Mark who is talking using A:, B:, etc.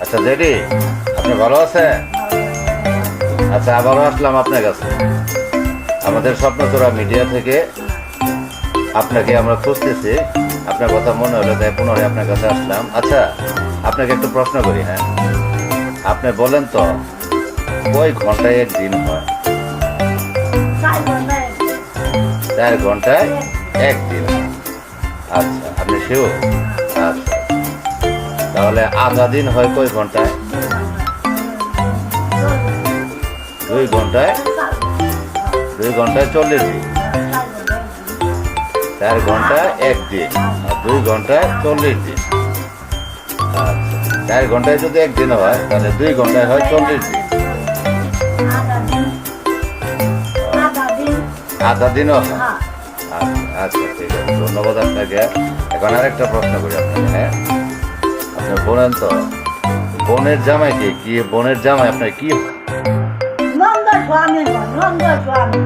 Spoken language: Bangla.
A: আচ্ছা জেডি, আপনি ভালো আছেন? আচ্ছা, আবারও আসলাম আপনার কাছে। আমাদের স্বপ্নচোরা মিডিয়া থেকে আপনাকে আমরা খুঁজতেছি। আপনার কথা মনে হলো, তাই পুনরায় আপনার কাছে আসলাম। আচ্ছা, আপনাকে একটু প্রশ্ন করি। হ্যাঁ, আপনি বলেন তো, কয় ঘন্টায় একদিন হয়? 4 ঘন্টায় একদিন। আচ্ছা, আপনি শিওর? আচ্ছা, তাহলে আধা দিন হয় কয় ঘন্টায়? 2 ঘন্টায়। 2 ঘন্টায় 40 দিন। 4 ঘন্টায় একদিন আর 2 ঘন্টায় 40 দিন। আচ্ছা, 4 ঘন্টায় যদি একদিন হয়, তাহলে 2 ঘন্টায় হয় 40 দিন। আধা দিনও হয়। আচ্ছা আচ্ছা, ঠিক আছে, ধন্যবাদ আপনাকে। এখন আরেকটা প্রশ্ন করি আপনাকে। হ্যাঁ, আপনি বলেন তো, বোনের জামাই কি বোনের জামাই আপনার কি?
B: নন্দ স্বামী।